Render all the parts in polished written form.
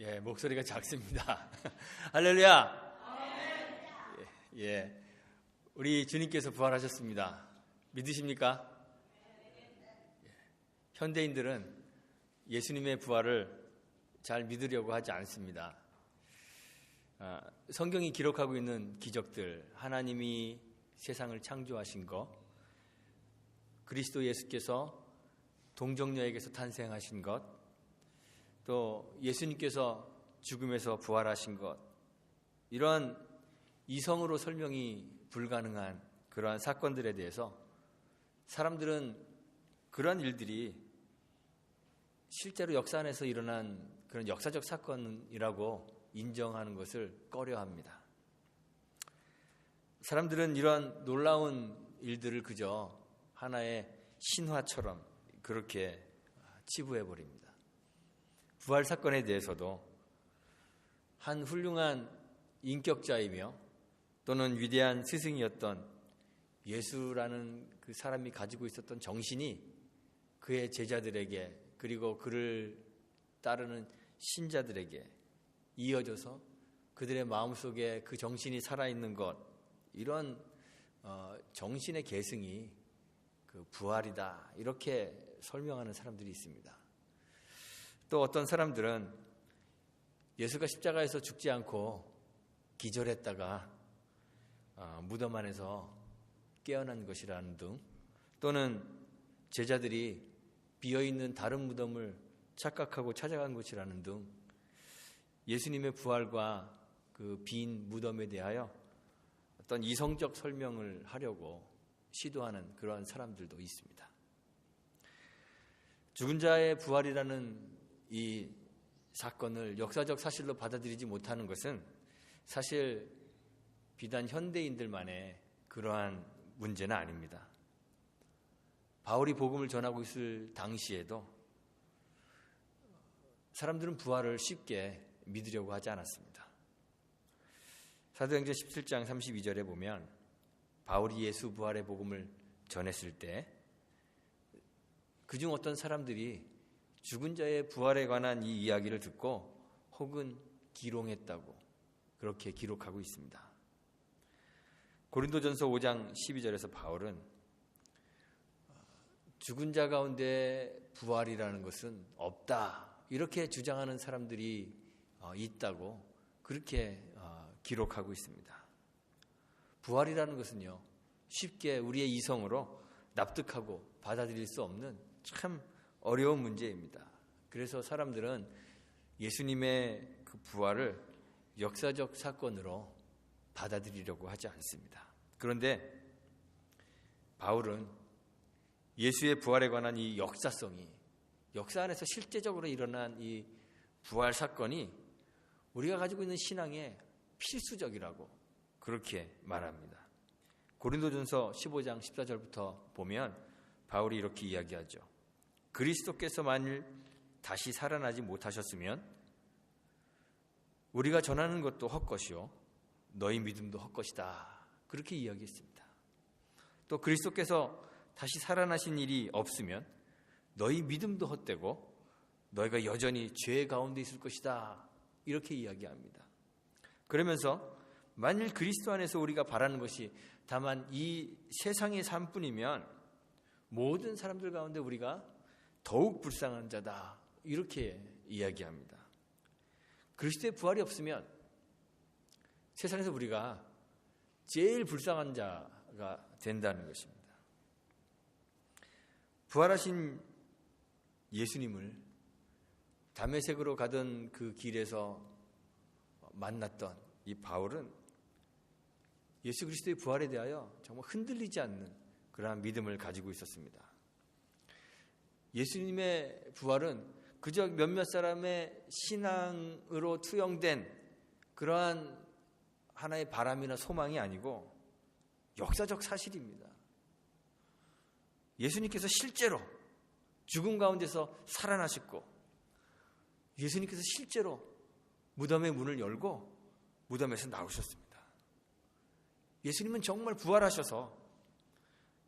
예, 목소리가 작습니다. 할렐루야. 예, 우리 주님께서 부활하셨습니다. 믿으십니까? 현대인들은 예수님의 부활을 잘 믿으려고 하지 않습니다. 성경이 기록하고 있는 기적들, 하나님이 세상을 창조하신 것, 그리스도 예수께서 동정녀에게서 탄생하신 것, 또 예수님께서 죽음에서 부활하신 것, 이러한 이성으로 설명이 불가능한 그러한 사건들에 대해서 사람들은 그러한 일들이 실제로 역사 안에서 일어난 그런 역사적 사건이라고 인정하는 것을 꺼려합니다. 사람들은 이러한 놀라운 일들을 그저 하나의 신화처럼 그렇게 치부해버립니다. 부활 사건에 대해서도 한 훌륭한 인격자이며 또는 위대한 스승이었던 예수라는 그 사람이 가지고 있었던 정신이 그의 제자들에게 그리고 그를 따르는 신자들에게 이어져서 그들의 마음속에 그 정신이 살아있는 것, 이런 정신의 계승이 그 부활이다, 이렇게 설명하는 사람들이 있습니다. 또 어떤 사람들은 예수가 십자가에서 죽지 않고 기절했다가 무덤 안에서 깨어난 것이라는 등, 또는 제자들이 비어있는 다른 무덤을 착각하고 찾아간 것이라는 등 예수님의 부활과 그 빈 무덤에 대하여 어떤 이성적 설명을 하려고 시도하는 그러한 사람들도 있습니다. 죽은 자의 부활이라는 이 사건을 역사적 사실로 받아들이지 못하는 것은 사실 비단 현대인들만의 그러한 문제는 아닙니다. 바울이 복음을 전하고 있을 당시에도 사람들은 부활을 쉽게 믿으려고 하지 않았습니다. 사도행전 17장 32절에 보면 바울이 예수 부활의 복음을 전했을 때 그중 어떤 사람들이 죽은 자의 부활에 관한 이 이야기를 듣고 혹은 기롱했다고 그렇게 기록하고 있습니다. 고린도전서 5장 12절에서 바울은 죽은 자 가운데 부활이라는 것은 없다, 이렇게 주장하는 사람들이 있다고 그렇게 기록하고 있습니다. 부활이라는 것은요, 쉽게 우리의 이성으로 납득하고 받아들일 수 없는 참 어려운 문제입니다. 그래서 사람들은 예수님의 그 부활을 역사적 사건으로 받아들이려고 하지 않습니다. 그런데 바울은 예수의 부활에 관한 이 역사성이, 역사 안에서 실제적으로 일어난 이 부활 사건이 우리가 가지고 있는 신앙에 필수적이라고 그렇게 말합니다. 고린도전서 15장 14절부터 보면 바울이 이렇게 이야기하죠. 그리스도께서 만일 다시 살아나지 못하셨으면 우리가 전하는 것도 헛것이요 너희 믿음도 헛것이다, 그렇게 이야기했습니다. 또 그리스도께서 다시 살아나신 일이 없으면 너희 믿음도 헛되고 너희가 여전히 죄 가운데 있을 것이다, 이렇게 이야기합니다. 그러면서 만일 그리스도 안에서 우리가 바라는 것이 다만 이 세상의 삶뿐이면 모든 사람들 가운데 우리가 더욱 불쌍한 자다, 이렇게 이야기합니다. 그리스도의 부활이 없으면 세상에서 우리가 제일 불쌍한 자가 된다는 것입니다. 부활하신 예수님을 다메섹으로 가던 그 길에서 만났던 이 바울은 예수 그리스도의 부활에 대하여 정말 흔들리지 않는 그러한 믿음을 가지고 있었습니다. 예수님의 부활은 그저 몇몇 사람의 신앙으로 투영된 그러한 하나의 바람이나 소망이 아니고 역사적 사실입니다. 예수님께서 실제로 죽음 가운데서 살아나셨고, 예수님께서 실제로 무덤의 문을 열고 무덤에서 나오셨습니다. 예수님은 정말 부활하셔서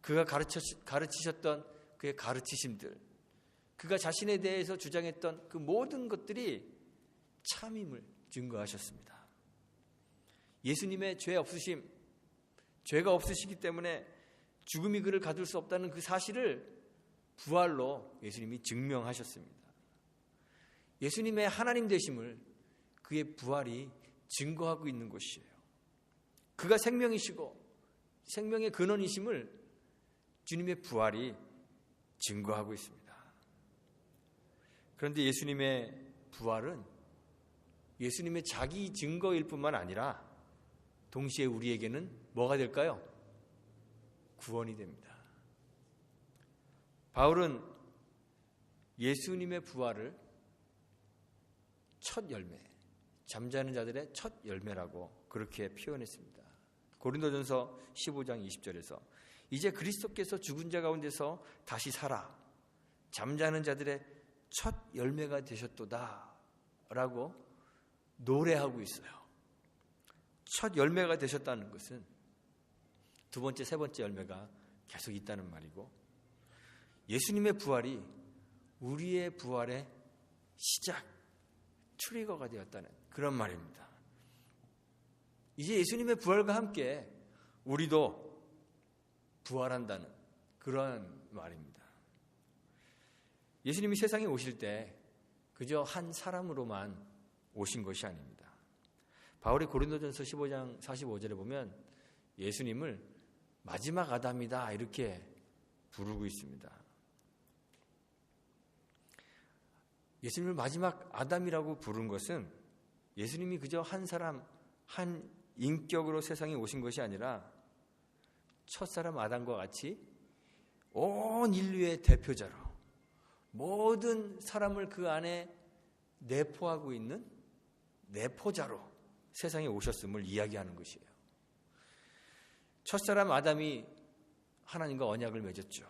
그가 가르치셨던 그의 가르치심들, 그가 자신에 대해서 주장했던 그 모든 것들이 참임을 증거하셨습니다. 예수님의 죄 없으심, 죄가 없으시기 때문에 죽음이 그를 가둘 수 없다는 그 사실을 부활로 예수님이 증명하셨습니다. 예수님의 하나님 되심을 그의 부활이 증거하고 있는 것이에요. 그가 생명이시고 생명의 근원이심을 주님의 부활이 증거하고 있습니다. 그런데 예수님의 부활은 예수님의 자기 증거일 뿐만 아니라 동시에 우리에게는 뭐가 될까요? 구원이 됩니다. 바울은 예수님의 부활을 첫 열매, 잠자는 자들의 첫 열매라고 그렇게 표현했습니다. 고린도전서 15장 20절에서 이제 그리스도께서 죽은 자 가운데서 다시 살아 잠자는 자들의 첫 열매가 되셨도다 라고 노래하고 있어요. 첫 열매가 되셨다는 것은 두 번째, 세 번째 열매가 계속 있다는 말이고, 예수님의 부활이 우리의 부활의 시작, 트리거가 되었다는 그런 말입니다. 이제 예수님의 부활과 함께 우리도 부활한다는 그런 말입니다. 예수님이 세상에 오실 때 그저 한 사람으로만 오신 것이 아닙니다. 바울이 고린도전서 15장 45절에 보면 예수님을 마지막 아담이다 이렇게 부르고 있습니다. 예수님을 마지막 아담이라고 부른 것은 예수님이 그저 한 사람, 한 인격으로 세상에 오신 것이 아니라 첫사람 아담과 같이 온 인류의 대표자로 모든 사람을 그 안에 내포하고 있는 내포자로 세상에 오셨음을 이야기하는 것이에요. 첫사람 아담이 하나님과 언약을 맺었죠.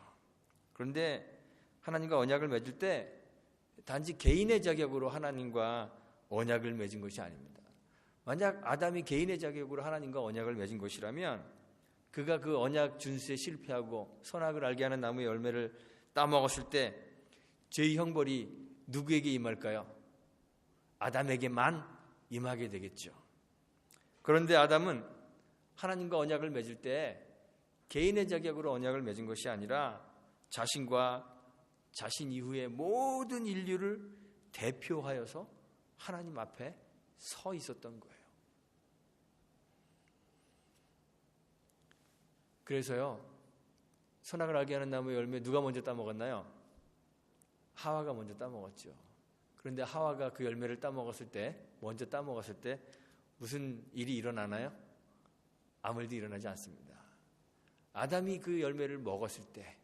그런데 하나님과 언약을 맺을 때 단지 개인의 자격으로 하나님과 언약을 맺은 것이 아닙니다. 만약 아담이 개인의 자격으로 하나님과 언약을 맺은 것이라면 그가 그 언약 준수에 실패하고 선악을 알게 하는 나무의 열매를 따먹었을 때 죄의 형벌이 누구에게 임할까요? 아담에게만 임하게 되겠죠. 그런데 아담은 하나님과 언약을 맺을 때 개인의 자격으로 언약을 맺은 것이 아니라 자신과 자신 이후의 모든 인류를 대표하여서 하나님 앞에 서 있었던 거예요. 그래서요, 선악을 알게 하는 나무의 열매 누가 먼저 따먹었나요? 하와가 먼저 따먹었죠. 그런데 하와가 그 열매를 따먹었을 때, 먼저 따먹었을 때 무슨 일이 일어나나요? 아무 일도 일어나지 않습니다. 아담이 그 열매를 먹었을 때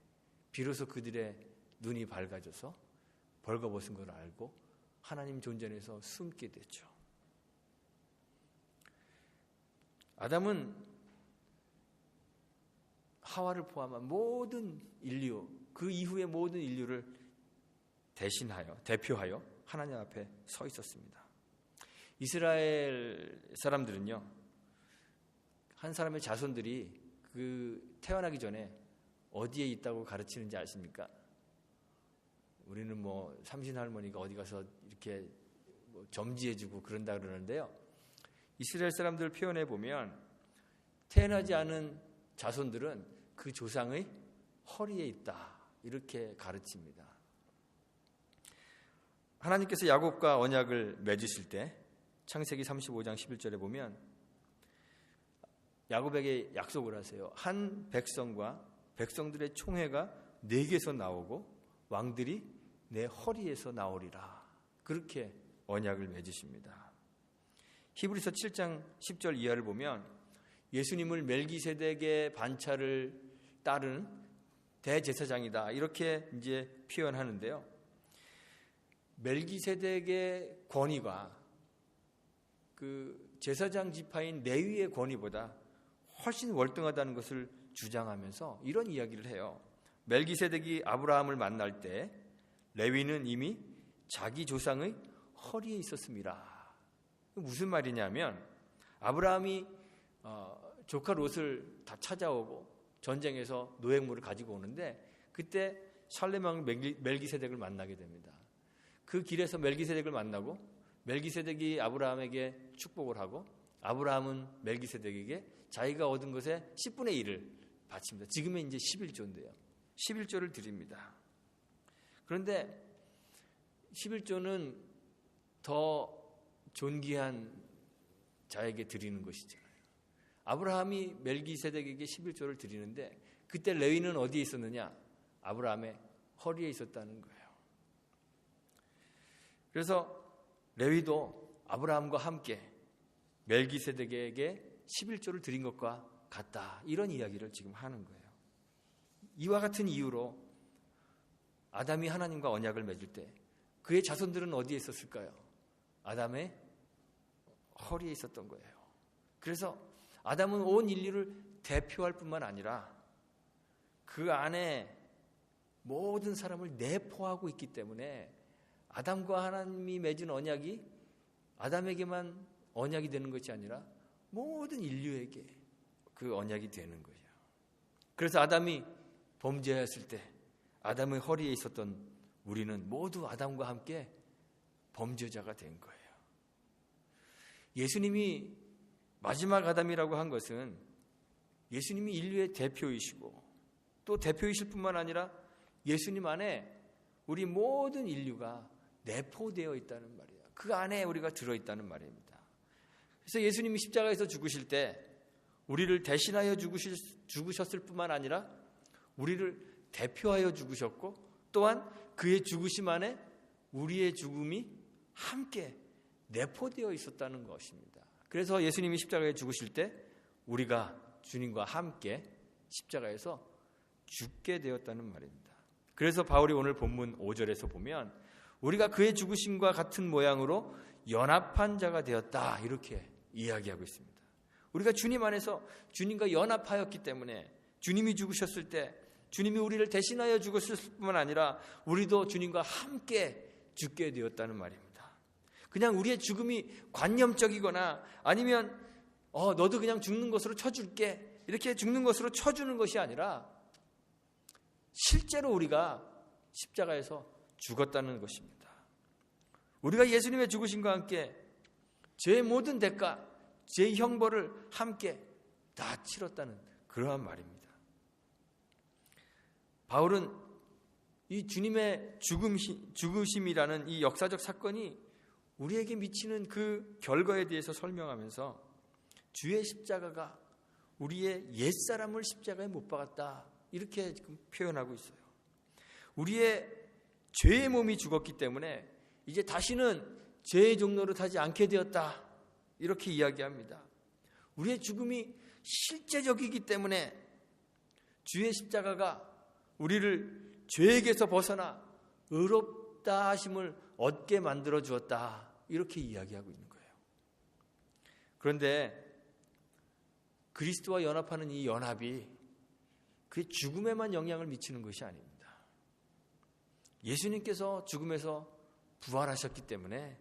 비로소 그들의 눈이 밝아져서 벌거벗은 걸 알고 하나님 존전에서 숨게 됐죠. 아담은 하와를 포함한 모든 인류, 그 이후의 모든 인류를 대표하여 하나님 앞에 서 있었습니다. 이스라엘 사람들은요, 한 사람의 자손들이 그 태어나기 전에 어디에 있다고 가르치는지 아십니까? 우리는 뭐 삼신 할머니가 어디 가서 이렇게 뭐 점지해주고 그런다 그러는데요. 이스라엘 사람들 표현해 보면 태어나지 않은 자손들은 그 조상의 허리에 있다 이렇게 가르칩니다. 하나님께서 야곱과 언약을 맺으실 때 창세기 35장 11절에 보면 야곱에게 약속을 하세요. 한 백성과 백성들의 총회가 내게서 나오고 왕들이 내 허리에서 나오리라. 그렇게 언약을 맺으십니다. 히브리서 7장 10절 이하를 보면 예수님을 멜기세덱의 반차를 따르는 대제사장이다 이렇게 이제 표현하는데요. 멜기세덱의 권위가 그 제사장 지파인 레위의 권위보다 훨씬 월등하다는 것을 주장하면서 이런 이야기를 해요. 멜기세덱이 아브라함을 만날 때 레위는 이미 자기 조상의 허리에 있었습니다. 무슨 말이냐면 아브라함이 조카 롯을 다 찾아오고 전쟁에서 노획물을 가지고 오는데 그때 살렘 왕 멜기세덱을 만나게 됩니다. 그 길에서 멜기세덱을 만나고 멜기세덱이 아브라함에게 축복을 하고 아브라함은 멜기세덱에게 자기가 얻은 것의 10분의 1을 바칩니다. 지금은 이제 11조인데요. 11조를 드립니다. 그런데 11조는 더 존귀한 자에게 드리는 것이잖아요. 아브라함이 멜기세덱에게 11조를 드리는데 그때 레위는 어디에 있었느냐? 아브라함의 허리에 있었다는 거예요. 그래서 레위도 아브라함과 함께 멜기세덱에게 11조를 드린 것과 같다. 이런 이야기를 지금 하는 거예요. 이와 같은 이유로 아담이 하나님과 언약을 맺을 때 그의 자손들은 어디에 있었을까요? 아담의 허리에 있었던 거예요. 그래서 아담은 온 인류를 대표할 뿐만 아니라 그 안에 모든 사람을 내포하고 있기 때문에 아담과 하나님이 맺은 언약이 아담에게만 언약이 되는 것이 아니라 모든 인류에게 그 언약이 되는 거예요. 그래서 아담이 범죄하였을 때 아담의 허리에 있었던 우리는 모두 아담과 함께 범죄자가 된 거예요. 예수님이 마지막 아담이라고 한 것은 예수님이 인류의 대표이시고 또 대표이실 뿐만 아니라 예수님 안에 우리 모든 인류가 내포되어 있다는 말이에요. 그 안에 우리가 들어있다는 말입니다. 그래서 예수님이 십자가에서 죽으실 때 우리를 대신하여 죽으셨을 뿐만 아니라 우리를 대표하여 죽으셨고 또한 그의 죽으심 안에 우리의 죽음이 함께 내포되어 있었다는 것입니다. 그래서 예수님이 십자가에 죽으실 때 우리가 주님과 함께 십자가에서 죽게 되었다는 말입니다. 그래서 바울이 오늘 본문 5절에서 보면 우리가 그의 죽으심과 같은 모양으로 연합한 자가 되었다 이렇게 이야기하고 있습니다. 우리가 주님 안에서 주님과 연합하였기 때문에 주님이 죽으셨을 때 주님이 우리를 대신하여 죽었을 뿐만 아니라 우리도 주님과 함께 죽게 되었다는 말입니다. 그냥 우리의 죽음이 관념적이거나 아니면 너도 그냥 죽는 것으로 쳐줄게 이렇게 죽는 것으로 쳐주는 것이 아니라 실제로 우리가 십자가에서 죽었다는 것입니다. 우리가 예수님의 죽으심과 함께 죄의 모든 대가, 죄의 형벌을 함께 다 치렀다는 그러한 말입니다. 바울은 이 주님의 죽으심이라는 이 역사적 사건이 우리에게 미치는 그 결과에 대해서 설명하면서 주의 십자가가 우리의 옛사람을 십자가에 못 박았다 이렇게 지금 표현하고 있어요. 우리의 죄의 몸이 죽었기 때문에 이제 다시는 죄의 종로를 타지 않게 되었다 이렇게 이야기합니다. 우리의 죽음이 실제적이기 때문에 주의 십자가가 우리를 죄에게서 벗어나 의롭다 하심을 얻게 만들어 주었다 이렇게 이야기하고 있는 거예요. 그런데 그리스도와 연합하는 이 연합이 그의 죽음에만 영향을 미치는 것이 아닙니다. 예수님께서 죽음에서 부활하셨기 때문에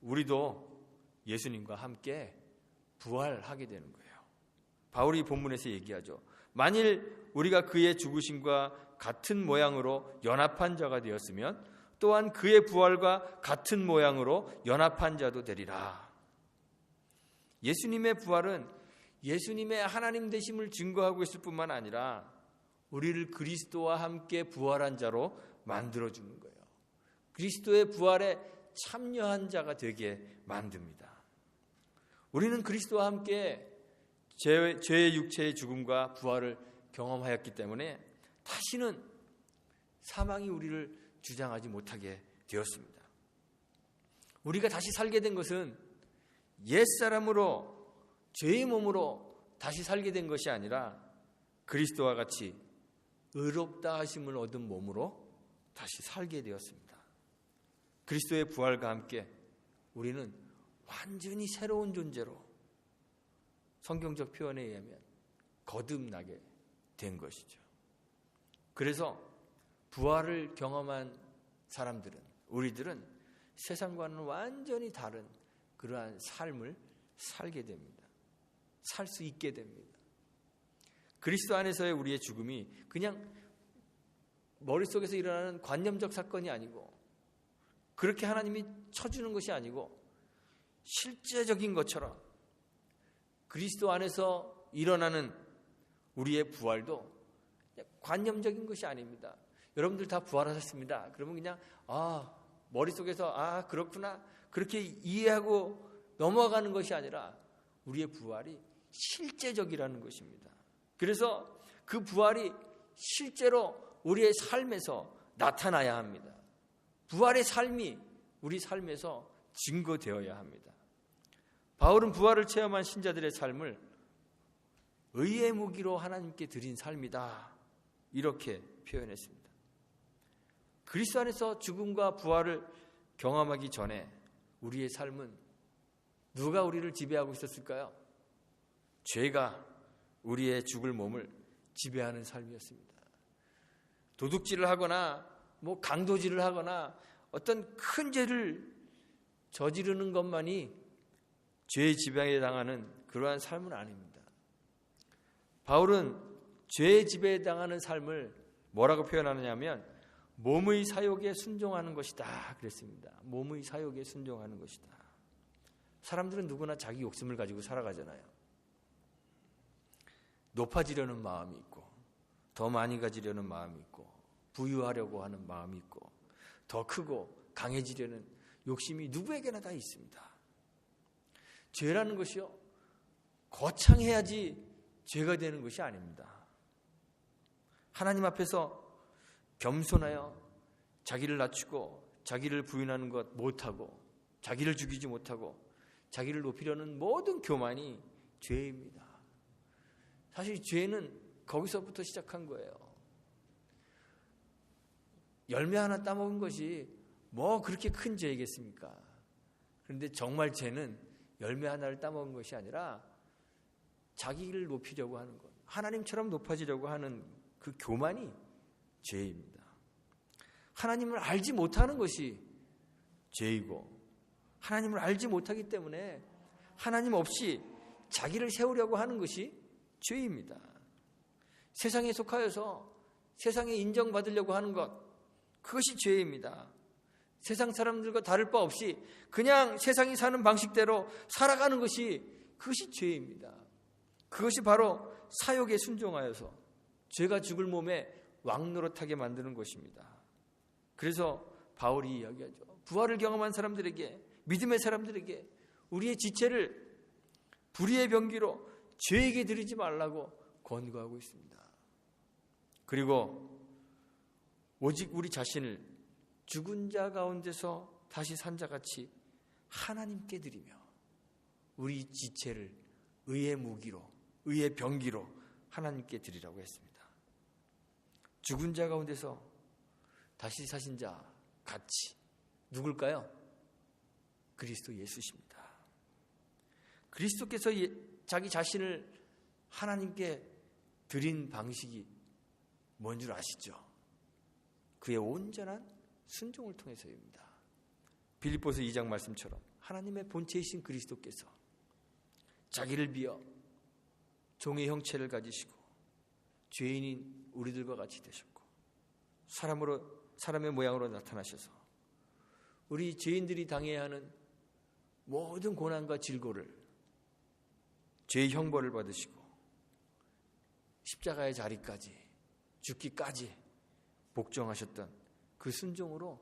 우리도 예수님과 함께 부활하게 되는 거예요. 바울이 본문에서 얘기하죠. 만일 우리가 그의 죽으심과 같은 모양으로 연합한 자가 되었으면 또한 그의 부활과 같은 모양으로 연합한 자도 되리라. 예수님의 부활은 예수님의 하나님 되심을 증거하고 있을 뿐만 아니라 우리를 그리스도와 함께 부활한 자로 만들어주는 거예요. 그리스도의 부활에 참여한 자가 되게 만듭니다. 우리는 그리스도와 함께 죄의 육체의 죽음과 부활을 경험하였기 때문에 다시는 사망이 우리를 주장하지 못하게 되었습니다. 우리가 다시 살게 된 것은 옛사람으로 죄의 몸으로 다시 살게 된 것이 아니라 그리스도와 같이 의롭다 하심을 얻은 몸으로 다시 살게 되었습니다. 그리스도의 부활과 함께 우리는 완전히 새로운 존재로 성경적 표현에 의하면 거듭나게 된 것이죠. 그래서 부활을 경험한 사람들은 우리들은 세상과는 완전히 다른 그러한 삶을 살게 됩니다. 살 수 있게 됩니다. 그리스도 안에서의 우리의 죽음이 그냥 머릿속에서 일어나는 관념적 사건이 아니고 그렇게 하나님이 쳐주는 것이 아니고 실제적인 것처럼 그리스도 안에서 일어나는 우리의 부활도 관념적인 것이 아닙니다. 여러분들 다 부활하셨습니다. 그러면 그냥 머릿속에서 그렇구나 그렇게 이해하고 넘어가는 것이 아니라 우리의 부활이 실제적이라는 것입니다. 그래서 그 부활이 실제로 우리의 삶에서 나타나야 합니다. 부활의 삶이 우리 삶에서 증거되어야 합니다. 바울은 부활을 체험한 신자들의 삶을 의의 무기로 하나님께 드린 삶이다, 이렇게 표현했습니다. 그리스도 안에서 죽음과 부활을 경험하기 전에 우리의 삶은 누가 우리를 지배하고 있었을까요? 죄가 우리의 죽을 몸을 지배하는 삶이었습니다. 도둑질을 하거나 강도질을 하거나 어떤 큰 죄를 저지르는 것만이 죄의 지배에 당하는 그러한 삶은 아닙니다. 바울은 죄의 지배에 당하는 삶을 뭐라고 표현하느냐면 몸의 사욕에 순종하는 것이다 그랬습니다. 몸의 사욕에 순종하는 것이다. 사람들은 누구나 자기 욕심을 가지고 살아가잖아요. 높아지려는 마음이 있고 더 많이 가지려는 마음이 있고 부유하려고 하는 마음이 있고 더 크고 강해지려는 욕심이 누구에게나 다 있습니다. 죄라는 것이요, 거창해야지 죄가 되는 것이 아닙니다. 하나님 앞에서 겸손하여 자기를 낮추고 자기를 부인하는 것 못하고 자기를 죽이지 못하고 자기를 높이려는 모든 교만이 죄입니다. 사실 죄는 거기서부터 시작한 거예요. 열매 하나 따먹은 것이 그렇게 큰 죄이겠습니까? 그런데 정말 죄는 열매 하나를 따먹은 것이 아니라 자기를 높이려고 하는 것, 하나님처럼 높아지려고 하는 그 교만이 죄입니다. 하나님을 알지 못하는 것이 죄이고, 하나님을 알지 못하기 때문에 하나님 없이 자기를 세우려고 하는 것이 죄입니다. 세상에 속하여서 세상에 인정받으려고 하는 것, 그것이 죄입니다. 세상 사람들과 다를 바 없이 그냥 세상이 사는 방식대로 살아가는 것이, 그것이 죄입니다. 그것이 바로 사욕에 순종하여서 죄가 죽을 몸에 왕노릇하게 만드는 것입니다. 그래서 바울이 이야기하죠. 부활을 경험한 사람들에게, 믿음의 사람들에게 우리의 지체를 불의의 병기로 죄에게 드리지 말라고 권고하고 있습니다. 그리고 오직 우리 자신을 죽은 자 가운데서 다시 산 자같이 하나님께 드리며 우리 지체를 의의 무기로, 의의 병기로 하나님께 드리라고 했습니다. 죽은 자 가운데서 다시 사신 자 같이 누굴까요? 그리스도 예수십니다. 그리스도께서 자기 자신을 하나님께 드린 방식이 뭔 줄 아시죠? 그의 온전한 순종을 통해서입니다. 빌립보서 2장 말씀처럼 하나님의 본체이신 그리스도께서 자기를 비어 종의 형체를 가지시고 죄인인 우리들과 같이 되셨고 사람의 모양으로 나타나셔서 우리 죄인들이 당해야 하는 모든 고난과 질고를, 죄의 형벌을 받으시고 십자가의 자리까지 죽기까지 복종하셨던 그 순종으로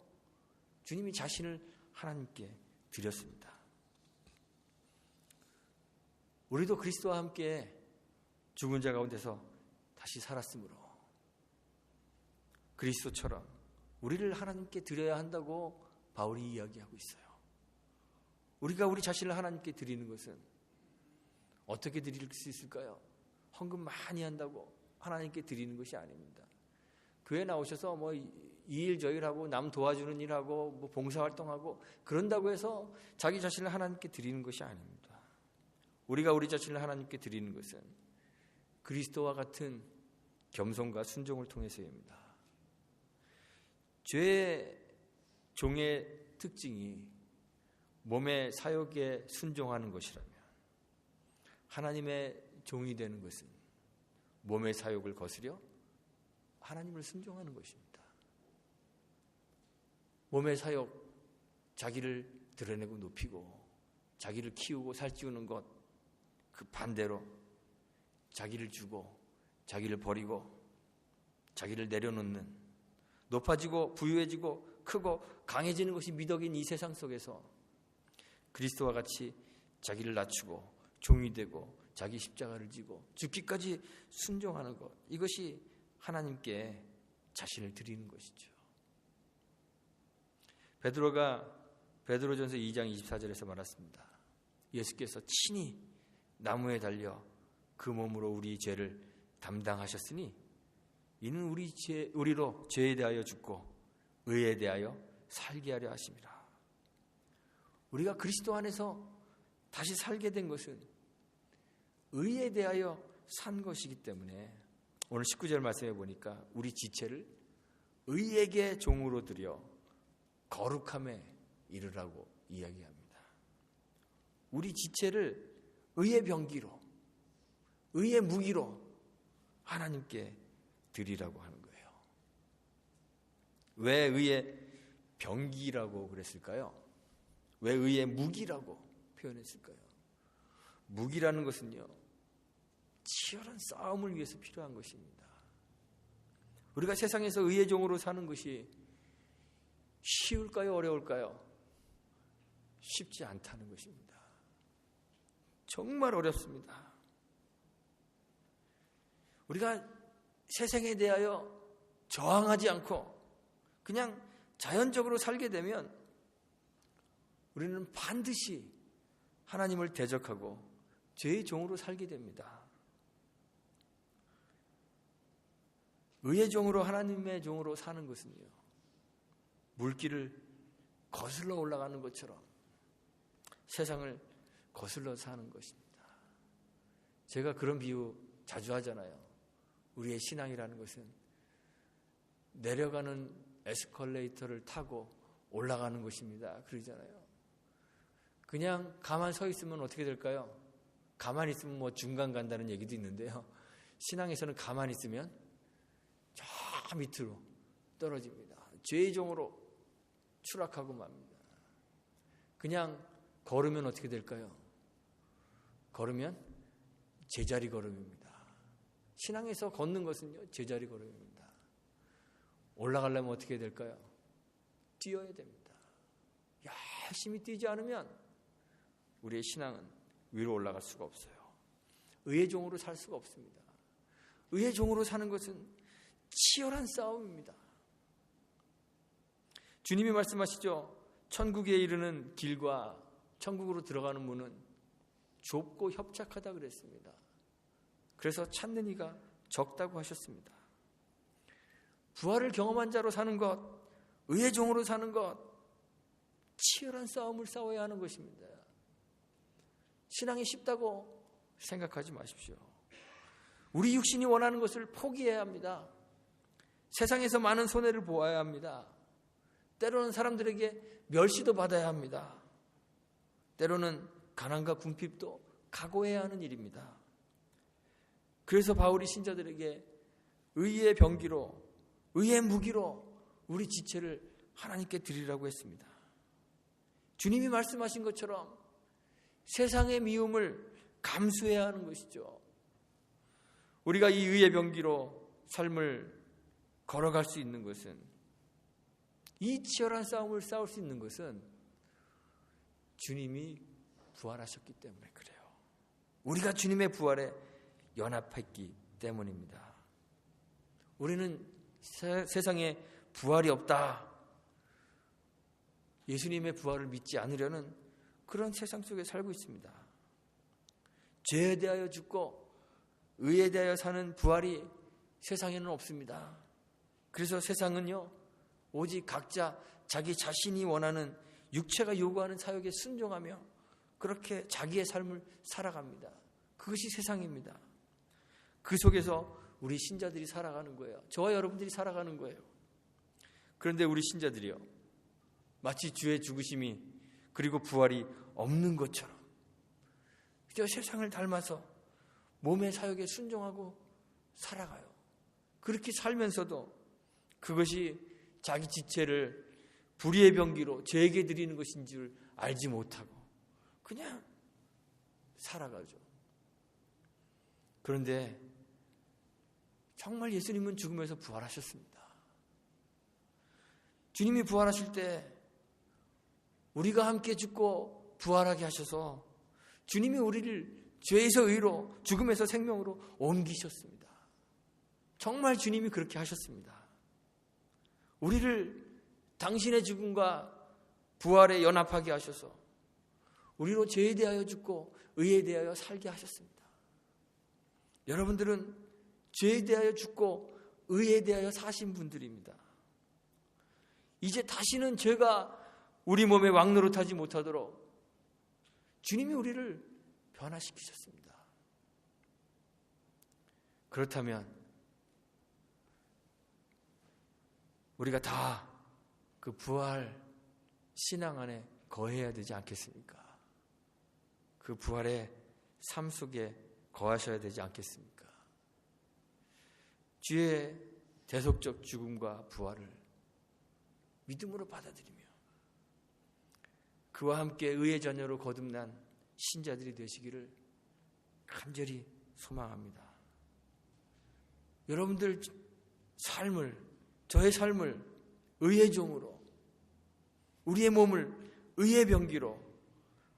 주님이 자신을 하나님께 드렸습니다. 우리도 그리스도와 함께 죽은 자 가운데서 다시 살았으므로 그리스도처럼 우리를 하나님께 드려야 한다고 바울이 이야기하고 있어요. 우리가 우리 자신을 하나님께 드리는 것은 어떻게 드릴 수 있을까요? 헌금 많이 한다고 하나님께 드리는 것이 아닙니다. 교회 나오셔서 이 일 저 일하고 남 도와주는 일하고 봉사활동하고 그런다고 해서 자기 자신을 하나님께 드리는 것이 아닙니다. 우리가 우리 자신을 하나님께 드리는 것은 그리스도와 같은 겸손과 순종을 통해서입니다. 죄의 종의 특징이 몸의 사욕에 순종하는 것이라면 하나님의 종이 되는 것은 몸의 사욕을 거스려 하나님을 순종하는 것입니다. 몸의 사욕, 자기를 드러내고 높이고 자기를 키우고 살찌우는 것, 그 반대로 자기를 주고 자기를 버리고 자기를 내려놓는, 높아지고 부유해지고 크고 강해지는 것이 미덕인 이 세상 속에서 그리스도와 같이 자기를 낮추고 종이 되고 자기 십자가를 지고 죽기까지 순종하는 것, 이것이 하나님께 자신을 드리는 것이죠. 베드로가 베드로전서 2장 24절에서 말했습니다. 예수께서 친히 나무에 달려 그 몸으로 우리 죄를 담당하셨으니 이는 우리로 죄에 대하여 죽고 의에 대하여 살게 하려 하심이라. 우리가 그리스도 안에서 다시 살게 된 것은 의에 대하여 산 것이기 때문에 오늘 19절 말씀해 보니까 우리 지체를 의에게 종으로 드려 거룩함에 이르라고 이야기합니다. 우리 지체를 의의 병기로, 의의 무기로 하나님께 드리라고 하는 거예요. 왜 의의 병기라고 그랬을까요? 왜 의의 무기라고 표현했을까요? 무기라는 것은요, 치열한 싸움을 위해서 필요한 것입니다. 우리가 세상에서 의의 종으로 사는 것이 쉬울까요? 어려울까요? 쉽지 않다는 것입니다. 정말 어렵습니다. 우리가 세상에 대하여 저항하지 않고 그냥 자연적으로 살게 되면 우리는 반드시 하나님을 대적하고 죄의 종으로 살게 됩니다. 의의 종으로, 하나님의 종으로 사는 것은요, 물길을 거슬러 올라가는 것처럼 세상을 거슬러 사는 것입니다. 제가 그런 비유 자주 하잖아요. 우리의 신앙이라는 것은 내려가는 에스컬레이터를 타고 올라가는 것입니다. 그러잖아요. 그냥 가만 서 있으면 어떻게 될까요? 가만히 있으면 뭐 중간 간다는 얘기도 있는데요. 신앙에서는 가만히 있으면 저 밑으로 떨어집니다. 죄의 종으로 추락하고 맙니다. 그냥 걸으면 어떻게 될까요? 걸으면 제자리 걸음입니다. 신앙에서 걷는 것은요, 제자리 걸음입니다. 올라가려면 어떻게 될까요? 뛰어야 됩니다. 열심히 뛰지 않으면 우리의 신앙은 위로 올라갈 수가 없어요. 의의 종으로 살 수가 없습니다. 의의 종으로 사는 것은 치열한 싸움입니다. 주님이 말씀하시죠. 천국에 이르는 길과 천국으로 들어가는 문은 좁고 협착하다 그랬습니다. 그래서 찾는 이가 적다고 하셨습니다. 부활을 경험한 자로 사는 것, 의의 종으로 사는 것, 치열한 싸움을 싸워야 하는 것입니다. 신앙이 쉽다고 생각하지 마십시오. 우리 육신이 원하는 것을 포기해야 합니다. 세상에서 많은 손해를 보아야 합니다. 때로는 사람들에게 멸시도 받아야 합니다. 때로는 가난과 궁핍도 각오해야 하는 일입니다. 그래서 바울이 신자들에게 의의 병기로, 의의 무기로 우리 지체를 하나님께 드리라고 했습니다. 주님이 말씀하신 것처럼 세상의 미움을 감수해야 하는 것이죠. 우리가 이 의의 병기로 삶을 걸어갈 수 있는 것은, 이 치열한 싸움을 싸울 수 있는 것은 주님이 부활하셨기 때문에 그래요. 우리가 주님의 부활에 연합했기 때문입니다. 우리는 세상에 부활이 없다, 예수님의 부활을 믿지 않으려는 그런 세상 속에 살고 있습니다. 죄에 대하여 죽고 의에 대하여 사는 부활이 세상에는 없습니다. 그래서 세상은요, 오직 각자 자기 자신이 원하는, 육체가 요구하는 사역에 순종하며 그렇게 자기의 삶을 살아갑니다. 그것이 세상입니다. 그 속에서 우리 신자들이 살아가는 거예요. 저와 여러분들이 살아가는 거예요. 그런데 우리 신자들이요, 마치 주의 죽으심이 그리고 부활이 없는 것처럼 그저 세상을 닮아서 몸의 사역에 순종하고 살아가요. 그렇게 살면서도 그것이 자기 지체를 불의의 병기로 저에게 드리는 것인 줄 알지 못하고 그냥 살아가죠. 그런데 정말 예수님은 죽음에서 부활하셨습니다. 주님이 부활하실 때 우리가 함께 죽고 부활하게 하셔서 주님이 우리를 죄에서 의로, 죽음에서 생명으로 옮기셨습니다. 정말 주님이 그렇게 하셨습니다. 우리를 당신의 죽음과 부활에 연합하게 하셔서 우리로 죄에 대하여 죽고 의에 대하여 살게 하셨습니다. 여러분들은 죄에 대하여 죽고 의에 대하여 사신 분들입니다. 이제 다시는 죄가 우리 몸에 왕노릇하지 못하도록 주님이 우리를 변화시키셨습니다. 그렇다면 우리가 다 그 부활 신앙 안에 거해야 되지 않겠습니까? 그 부활의 삶 속에 거하셔야 되지 않겠습니까? 주의 대속적 죽음과 부활을 믿음으로 받아들이며 그와 함께 의의 자녀로 거듭난 신자들이 되시기를 간절히 소망합니다. 여러분들 삶을, 저의 삶을 의의 종으로, 우리의 몸을 의의 병기로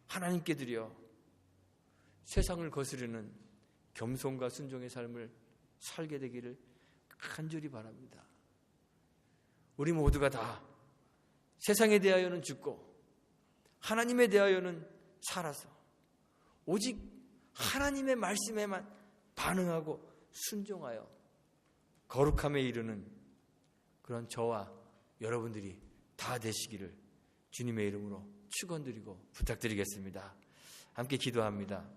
하나님께 드려 세상을 거스르는 겸손과 순종의 삶을 살게 되기를 간절히 바랍니다. 우리 모두가 다 세상에 대하여는 죽고 하나님에 대하여는 살아서 오직 하나님의 말씀에만 반응하고 순종하여 거룩함에 이르는 그런 저와 여러분들이 다 되시기를 주님의 이름으로 축원드리고 부탁드리겠습니다. 함께 기도합니다.